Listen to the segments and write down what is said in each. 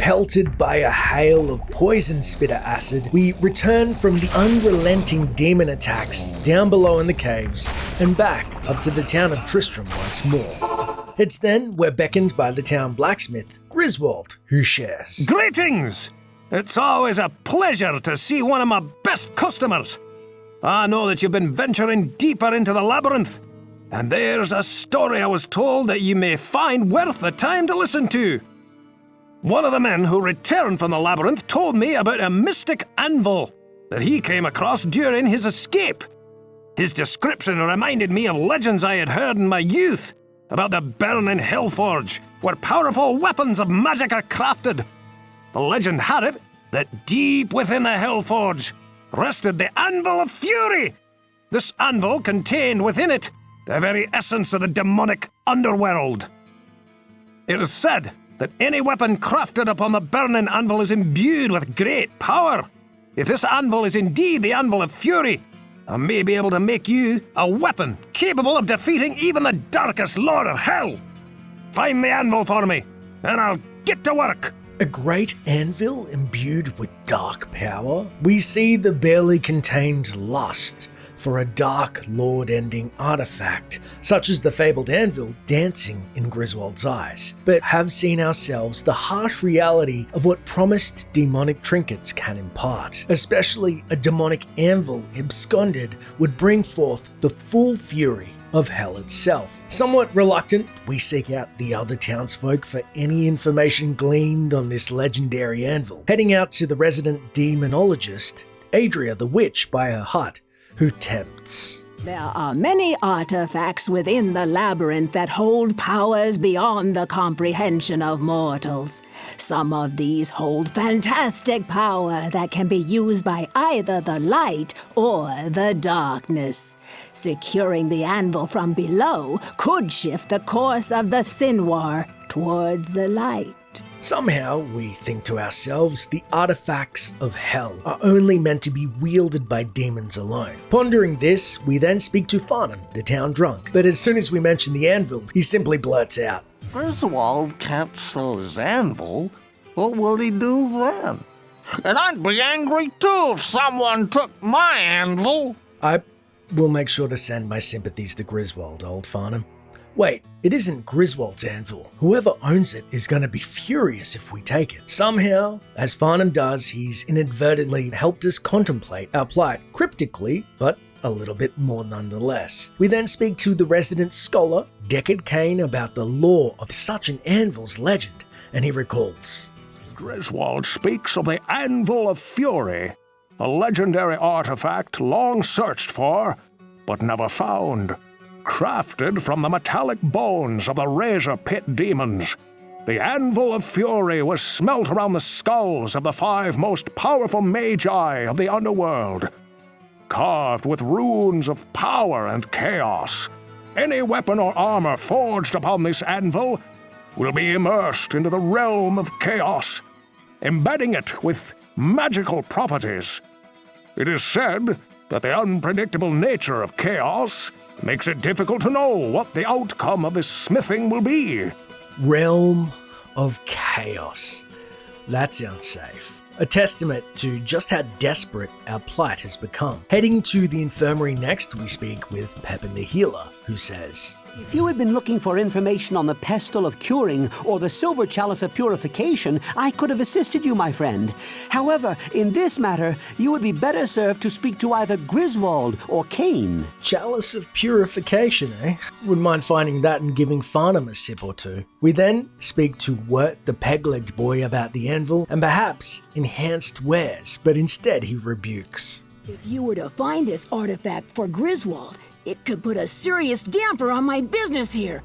Pelted by a hail of poison spitter acid, we return from the unrelenting demon attacks down below in the caves and back up to the town of Tristram once more. It's then we're beckoned by the town blacksmith, Griswold, who shares. Greetings! It's always a pleasure to see one of my best customers. I know that you've been venturing deeper into the labyrinth, and there's a story I was told that you may find worth the time to listen to. One of the men who returned from the labyrinth told me about a mystic anvil that he came across during his escape. His description reminded me of legends I had heard in my youth about the burning Hellforge, where powerful weapons of magic are crafted. The legend had it that deep within the Hellforge rested the Anvil of Fury. This anvil contained within it the very essence of the demonic underworld. It is said that any weapon crafted upon the burning anvil is imbued with great power. If this anvil is indeed the Anvil of Fury, I may be able to make you a weapon capable of defeating even the darkest lord of hell. Find the anvil for me, and I'll get to work. A great anvil imbued with dark power? We see the barely contained lust for a Dark Lord-ending artifact, such as the fabled anvil dancing in Griswold's eyes, but have seen ourselves the harsh reality of what promised demonic trinkets can impart. Especially a demonic anvil absconded would bring forth the full fury of hell itself. Somewhat reluctant, we seek out the other townsfolk for any information gleaned on this legendary anvil, heading out to the resident demonologist, Adria the Witch by her hut, who tempts. There are many artifacts within the labyrinth that hold powers beyond the comprehension of mortals. Some of these hold fantastic power that can be used by either the light or the darkness. Securing the anvil from below could shift the course of the Sin War towards the light. Somehow, we think to ourselves, the artifacts of hell are only meant to be wielded by demons alone. Pondering this, we then speak to Farnham, the town drunk. But as soon as we mention the anvil, he simply blurts out, Griswold can't sell his anvil. What will he do then? And I'd be angry too if someone took my anvil. I will make sure to send my sympathies to Griswold, old Farnham. Wait, it isn't Griswold's anvil. Whoever owns it is going to be furious if we take it. Somehow, as Farnham does, he's inadvertently helped us contemplate our plight cryptically, but a little bit more nonetheless. We then speak to the resident scholar, Deckard Cain, about the lore of such an anvil's legend, and he recalls. Griswold speaks of the Anvil of Fury, a legendary artifact long searched for, but never found. Crafted from the metallic bones of the razor pit demons, the Anvil of Fury was smelt around the skulls of the 5 most powerful magi of the underworld. Carved with runes of power and chaos, any weapon or armor forged upon this anvil will be immersed into the realm of chaos, embedding it with magical properties. It is said that the unpredictable nature of chaos makes it difficult to know what the outcome of this smithing will be. Realm of chaos. That sounds safe. A testament to just how desperate our plight has become. Heading to the infirmary next, we speak with Pepin the Healer, who says, If you had been looking for information on the pestle of curing or the silver chalice of purification, I could have assisted you, my friend. However, in this matter, you would be better served to speak to either Griswold or Cain. Chalice of purification, eh? Wouldn't mind finding that and giving Farnham a sip or two. We then speak to Wirt the peg-legged boy about the anvil and perhaps enhanced wares, but instead he rebukes. If you were to find this artifact for Griswold, it could put a serious damper on my business here.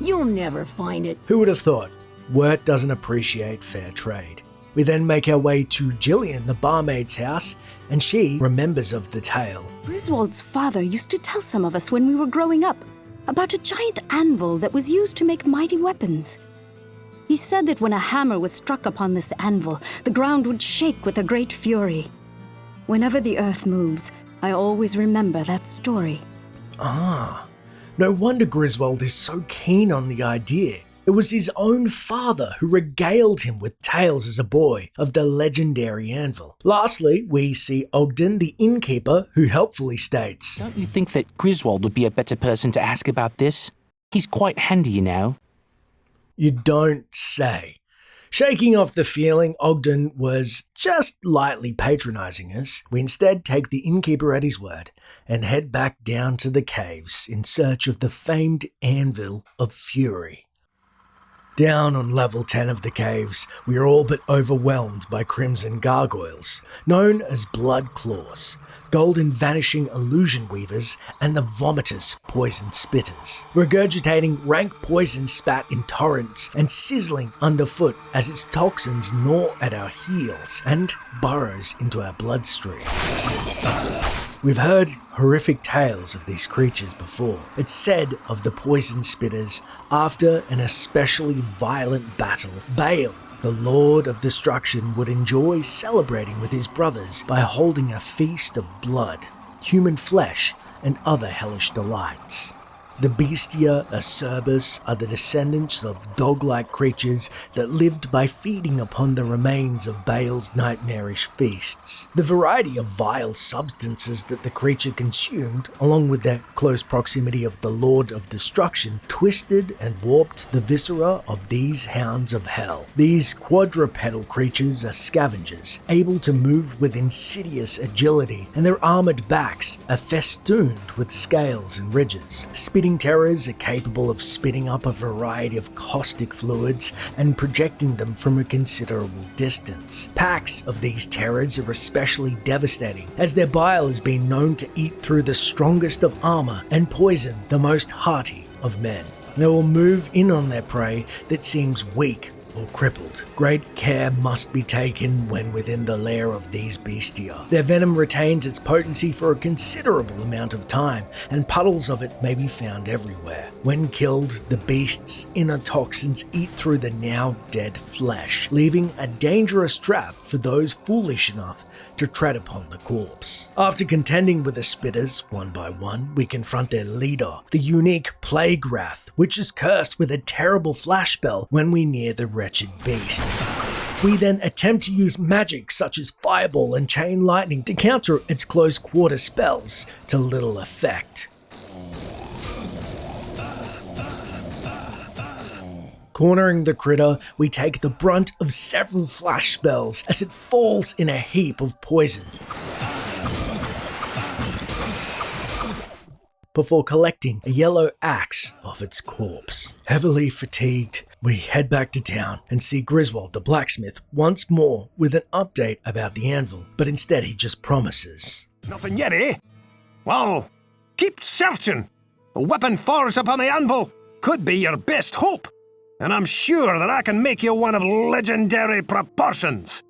You'll never find it. Who would have thought? Wirt doesn't appreciate fair trade. We then make our way to Gillian, the barmaid's house, and she remembers of the tale. Griswold's father used to tell some of us when we were growing up about a giant anvil that was used to make mighty weapons. He said that when a hammer was struck upon this anvil, the ground would shake with a great fury. Whenever the earth moves, I always remember that story. No wonder Griswold is so keen on the idea. It was his own father who regaled him with tales as a boy of the legendary anvil. Lastly, we see Ogden the Innkeeper, who helpfully states, "Don't you think that Griswold would be a better person to ask about this? He's quite handy, you know." "You don't say." Shaking off the feeling Ogden was just lightly patronizing us, we instead take the innkeeper at his word and head back down to the caves in search of the famed Anvil of Fury. Down on level 10 of the caves, we are all but overwhelmed by crimson gargoyles, known as blood claws, golden vanishing illusion weavers, and the vomitous poison spitters, regurgitating rank poison spat in torrents and sizzling underfoot as its toxins gnaw at our heels and burrows into our bloodstream. We've heard horrific tales of these creatures before. It's said of the poison spitters, after an especially violent battle, Baal, the Lord of Destruction, would enjoy celebrating with his brothers by holding a feast of blood, human flesh, and other hellish delights. The Bestia Acerbus are the descendants of dog-like creatures that lived by feeding upon the remains of Baal's nightmarish feasts. The variety of vile substances that the creature consumed, along with their close proximity of the Lord of Destruction, twisted and warped the viscera of these hounds of hell. These quadrupedal creatures are scavengers, able to move with insidious agility, and their armored backs are festooned with scales and ridges. Spitting terrors are capable of spitting up a variety of caustic fluids and projecting them from a considerable distance. Packs of these terrors are especially devastating, as their bile has been known to eat through the strongest of armor and poison the most hardy of men. They will move in on their prey that seems weak or crippled. Great care must be taken when within the lair of these bestia. Their venom retains its potency for a considerable amount of time, and puddles of it may be found everywhere. When killed, the beast's inner toxins eat through the now dead flesh, leaving a dangerous trap for those foolish enough to tread upon the corpse. After contending with the spitters one by one, we confront their leader, the unique Plague Wrath, which is cursed with a terrible flash spell when we near the wretched beast. We then attempt to use magic such as fireball and chain lightning to counter its close quarter spells to little effect. Cornering the critter, we take the brunt of several flash spells as it falls in a heap of poison, before collecting a yellow axe off its corpse. Heavily fatigued, we head back to town and see Griswold the blacksmith once more with an update about the anvil, but instead he just promises. Nothing yet, eh? Well, keep searching. A weapon forged upon the anvil could be your best hope, and I'm sure that I can make you one of legendary proportions.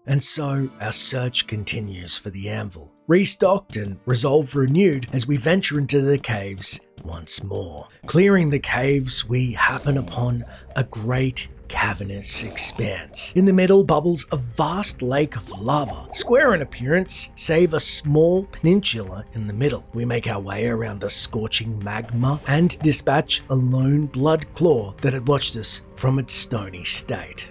And so our search continues for the anvil, restocked and resolve renewed as we venture into the caves once more. Clearing the caves, we happen upon a great cavernous expanse. In the middle bubbles a vast lake of lava, square in appearance, save a small peninsula in the middle. We make our way around the scorching magma and dispatch a lone blood claw that had watched us from its stony state.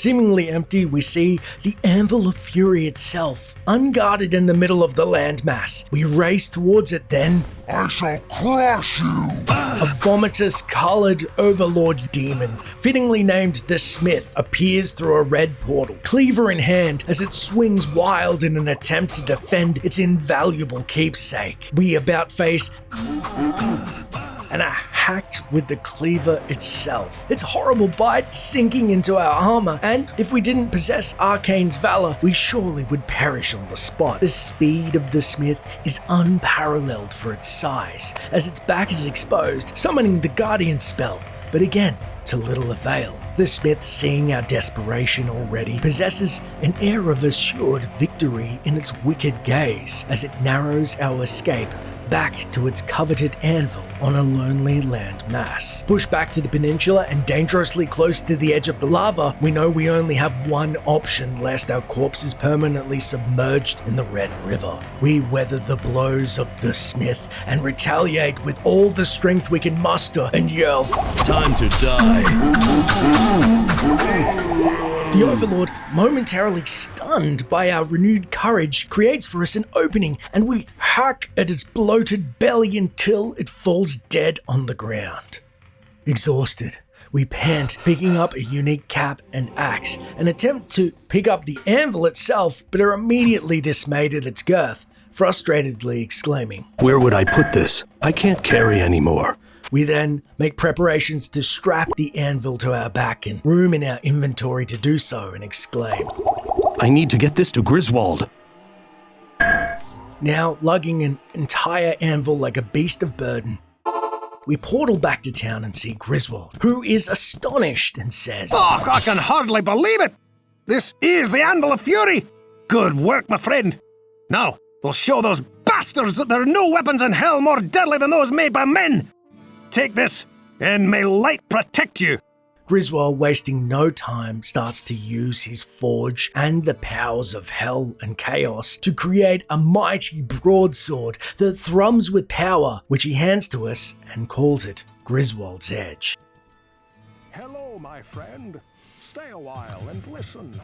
Seemingly empty, we see the Anvil of Fury itself, unguarded in the middle of the landmass. We race towards it then. I shall crush you! A vomitous-coloured overlord demon, fittingly named the Smith, appears through a red portal, cleaver in hand, as it swings wild in an attempt to defend its invaluable keepsake. We about-face and are hacked with the cleaver itself, its horrible bite sinking into our armor, and if we didn't possess Arcane's valor, we surely would perish on the spot. The speed of the Smith is unparalleled for its size, as its back is exposed, summoning the Guardian spell, but again, to little avail. The Smith, seeing our desperation already, possesses an air of assured victory in its wicked gaze as it narrows our escape back to its coveted anvil on a lonely land mass. Pushed back to the peninsula and dangerously close to the edge of the lava, we know we only have one option lest our corpse is permanently submerged in the Red River. We weather the blows of the Smith and retaliate with all the strength we can muster and yell, "Time to die!" The Overlord, momentarily stunned by our renewed courage, creates for us an opening, and we hack at its bloated belly until it falls dead on the ground. Exhausted, we pant, picking up a unique cap and axe, and attempt to pick up the anvil itself, but are immediately dismayed at its girth, frustratedly exclaiming, "Where would I put this? I can't carry anymore." We then make preparations to strap the anvil to our back and room in our inventory to do so and exclaim, "I need to get this to Griswold." Now lugging an entire anvil like a beast of burden, we portal back to town and see Griswold, who is astonished and says, "Oh, I can hardly believe it! This is the Anvil of Fury! Good work, my friend! Now, we'll show those bastards that there are no weapons in hell more deadly than those made by men! Take this, and may light protect you!" Griswold, wasting no time, starts to use his forge and the powers of hell and chaos to create a mighty broadsword that thrums with power, which he hands to us and calls it Griswold's Edge. Hello, my friend. Stay a while and listen.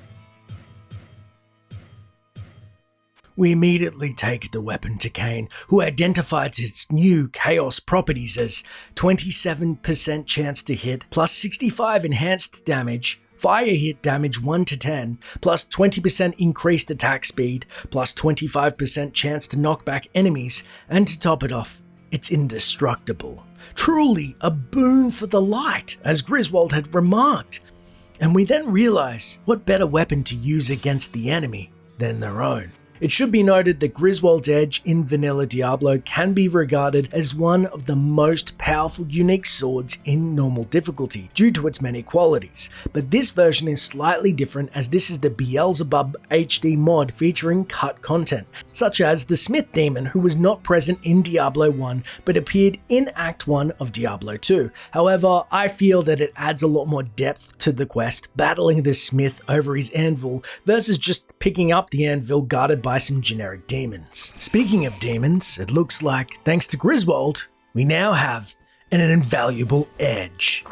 We immediately take the weapon to Kane, who identifies its new chaos properties as 27% chance to hit, plus 65 enhanced damage, fire hit damage 1 to 10, plus 20% increased attack speed, plus 25% chance to knock back enemies, and to top it off, it's indestructible. Truly a boon for the light, as Griswold had remarked. And we then realize what better weapon to use against the enemy than their own. It should be noted that Griswold's Edge in vanilla Diablo can be regarded as one of the most powerful unique swords in normal difficulty due to its many qualities, but this version is slightly different as this is the Beelzebub HD mod featuring cut content, such as the Smith Demon, who was not present in Diablo 1 but appeared in Act 1 of Diablo 2. However, I feel that it adds a lot more depth to the quest, battling the Smith over his anvil versus just picking up the anvil guarded by some generic demons. Speaking of demons, it looks like, thanks to Griswold, we now have an invaluable edge.